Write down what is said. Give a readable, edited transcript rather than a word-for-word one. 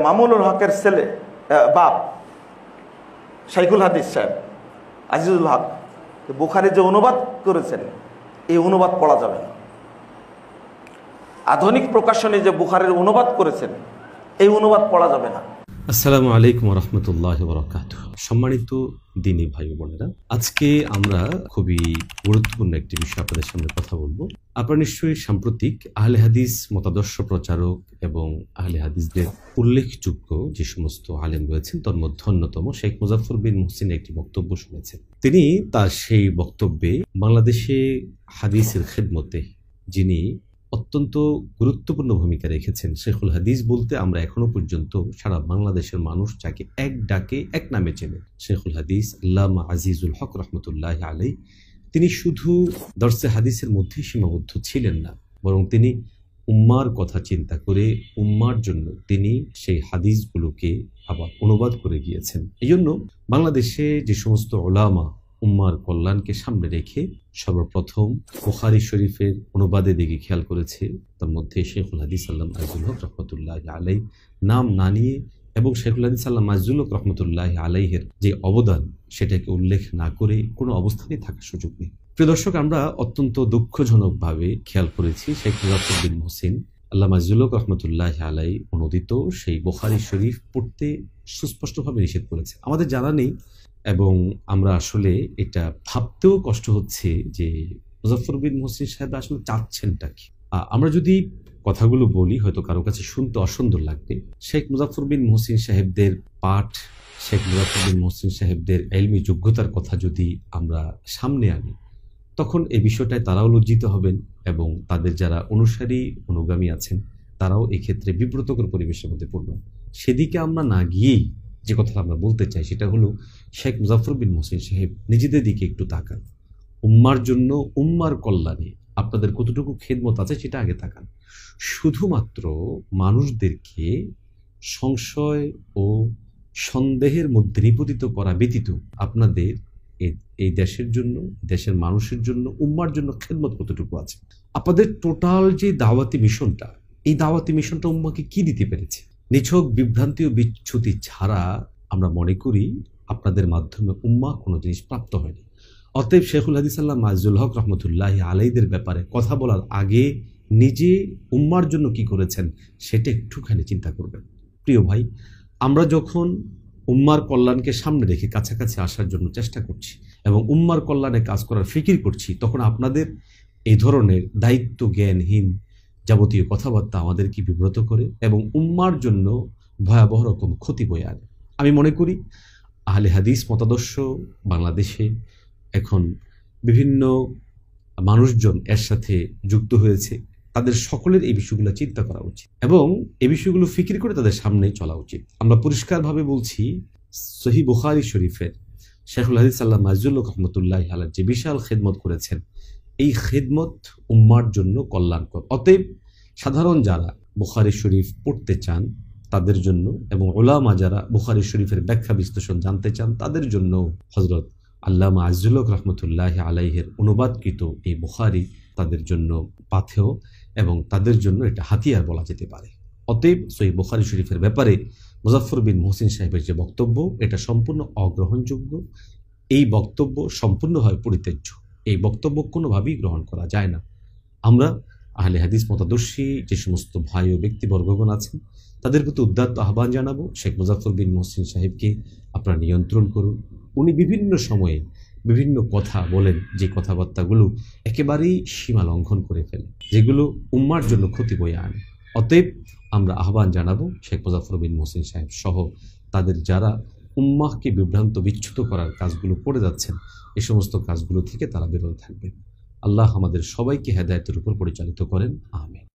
মামুনুল হকের ছেলে বাপ শাইখুল হাদিস সাহেব আজিজুল হক বুখারী যে অনুবাদ করেছেন, এই অনুবাদ পড়া যাবে না। আধুনিক প্রকাশনী যে বুখারীর অনুবাদ করেছেন, এই অনুবাদ পড়া যাবে না। আসসালামু আলাইকুম ওয়া রাহমাতুল্লাহি ওয়া বারাকাতুহু। সম্মানিত দ্বীনী ভাই বোনেরা, আজকে আমরা খুবই গুরুত্বপূর্ণ একটি বিষয় আপনাদের সামনে কথা বলবো। আপনারা নিশ্চয়ই সাম্প্রতিক আহলে হাদিস মতাদর্শ প্রচারক এবং আহলে হাদিসদের উল্লেখযোগ্য যে সমস্ত আলেম রয়েছেন তার মধ্যে অন্যতম শেখ মুজাফফর বিন মুহসিনের একটি বক্তব্য শুনেছেন। তিনি তার সেই বক্তব্যে বাংলাদেশে হাদিসের খেদমতে যিনি অত্যন্ত গুরুত্বপূর্ণ ভূমিকা রেখেছেন, শেখুল হাদিস বলতে আমরা এখনো পর্যন্ত সারা বাংলাদেশের মানুষ যাকে এক ডাকে এক নামে চেনে, শেখুল হাদিস আল্লামা আজিজুল হক রহমতুল্লাহ আলাই, তিনি শুধু দর্সে হাদিসের মধ্যে সীমাবদ্ধ ছিলেন না, বরং তিনি উম্মার কথা চিন্তা করে উম্মার জন্য তিনি সেই হাদিসগুলোকে আবার অনুবাদ করে গিয়েছেন। এই জন্য বাংলাদেশে যে সমস্ত ওলামা উম্মার কল্যাণকে সামনে রেখে সর্বপ্রথম বুখারী শরীফের অনুবাদের দিকে খেয়াল করেছে, তার মধ্যে শেখুল হাদিস আল্লামা আজিজুল হক রহমতুল্লাহ আলাই নাম না নিয়ে এবং শেখুল হাদিস আল্লামা আজিজুল হক রহমতুল্লাহ আলাইহের যে অবদান সেটাকে উল্লেখ না করে কোনো অবস্থানে থাকার সুযোগ নেই। প্রিয় দর্শক, আমরা অত্যন্ত দুঃখজনকভাবে খেয়াল করেছি শেখ মুজাফফর বিন মুহসিন আল্লামা আজিজুল হক রহমতুল্লাহ আলাই অনুদিত সেই বুখারী শরীফ পড়তে সুস্পষ্টভাবে নিষেধ করেছে। আমাদের জানা নেই এবং আমরা আসলে এটা ভাবতেও কষ্ট হচ্ছে যে মুজাফফর বিন মুহসিন সাহেব আসলে চাচ্ছেনটা কি। আমরা যদি কথাগুলো বলি হয়তো কারো কাছে শুনতে অসুন্দর লাগবে। শেখ মুজাফফর বিন মুহসিন সাহেবদের পাঠ, শেখ মুজাফফর বিন মুহসিন সাহেবদের ইলমি যোগ্যতার কথা যদি আমরা সামনে আনি, তখন এই বিষয়টায় তারাও লজ্জিত হবেন এবং তাদের যারা অনুসারী অনুগামী আছেন তারাও এক্ষেত্রে বিব্রতকর পরিবেশের মধ্যে পড়বেন। সেদিকে আমরা না গিয়েই যে কথাটা আমরা বলতে চাই সেটা হলো, শেখ মুজাফফর বিন মুহসিন সাহেব নিজেদের দিকে একটু তাকান। উম্মার জন্য, উম্মার কল্যাণে আপনাদের কতটুকু খেদমত আছে সেটা আগে তাকান। শুধুমাত্র মানুষদেরকে সংশয় ও সন্দেহের মধ্যে নিপতিত করা ব্যতীত আপনাদের এই দেশের জন্য, দেশের মানুষের জন্য, উম্মার জন্য খেদমত কতটুকু আছে। আপনাদের টোটাল যে দাওয়াতি মিশনটা, এই দাওয়াতি মিশনটা উম্মাকে কি দিতে পেরেছে? নিছক বিভ্রান্তি ও বিচ্যুতি ছাড়া আমরা মনে করি আপনাদের মাধ্যমে উম্মাহ কোনো জিনিস প্রাপ্ত হয়নি। অতএব শেখুল হাদিস আল্লামা আজিজুল হক রহমতুল্লাহ আলাইদের ব্যাপারে কথা বলার আগে নিজে উম্মার জন্য কি করেছেন সেটা একটুখানি চিন্তা করবেন। প্রিয় ভাই, আমরা যখন উম্মার কল্যাণকে সামনে রেখে কাছাকাছি আসার জন্য চেষ্টা করছি এবং উম্মার কল্যাণে কাজ করার ফিকির করছি, তখন আপনাদের এই ধরনের দায়িত্ব জ্ঞানহীন যাবতীয় কথাবার্তা আমাদেরকে বিব্রত করে এবং উম্মার জন্য ভয়াবহ রকম ক্ষতি বয়ে আনে। আমি মনে করি আহলে হাদিস মতাদর্শ বাংলাদেশে এখন বিভিন্ন মানুষজন এর সাথে যুক্ত হয়েছে, তাদের সকলের এই বিষয়গুলো চিন্তা করা উচিত এবং এই বিষয়গুলো ফিকির করে তাদের সামনে চলা উচিত। আমরা পরিষ্কারভাবে বলছি, সহিহ বুখারী শরীফের শেখুল হাদিস আল্লামা আজিজুল হক রহমতুল্লাহ আলাইহি যে বিশাল খেদমত করেছেন, এই খেদমত উম্মার জন্য কল্যাণকর। অতএব সাধারণ যারা বুখারী শরীফ পড়তে চান তাদের জন্য এবং উলামা যারা বুখারী শরীফের ব্যাখ্যা বিশ্লেষণ জানতে চান তাদের জন্য হযরত আল্লামা আজিজুল হক রহমতুল্লাহ আলাইহির অনুবাদকৃত এই বুখারী তাদের জন্য পাথেয় এবং তাদের জন্য এটা হাতিয়ার বলা যেতে পারে। অতএব সহিহ বুখারী শরীফের ব্যাপারে মুজাফফর বিন মুহসিন সাহেবের যে বক্তব্য, এটা সম্পূর্ণ অগ্রহণযোগ্য। এই বক্তব্য সম্পূর্ণভাবে পরিত্যাজ্য। এই বক্তব্য কোনোভাবেই গ্রহণ করা যায় না। আমরা আহলে হাদিস মতাদর্শী যে সমস্ত ভাই ও ব্যক্তিবর্গগণ আছেন তাদের প্রতি উদাত্ত আহ্বান জানাবো, শেখ মুজাফফর বিন মুহসিন সাহেবকে আপনারা নিয়ন্ত্রণ করুন। উনি বিভিন্ন সময়ে বিভিন্ন কথা বলেন যে কথাবার্তাগুলো একেবারেই সীমা লঙ্ঘন করে ফেলে, যেগুলো উম্মার জন্য ক্ষতি বয়ে আনে। অতএব আমরা আহ্বান জানাবো শেখ মুজাফফর বিন মুহসিন সাহেব সহ তাদের যারা উম্মাহকে বিভ্রান্ত বিচ্যুত করার কাজগুলো করে যাচ্ছেন, এই সমস্ত কাজগুলো থেকে তারা বিরত থাকবেন। আল্লাহ আমাদের সবাইকে হেদায়েতের উপর পরিচালিত করেন। আমিন।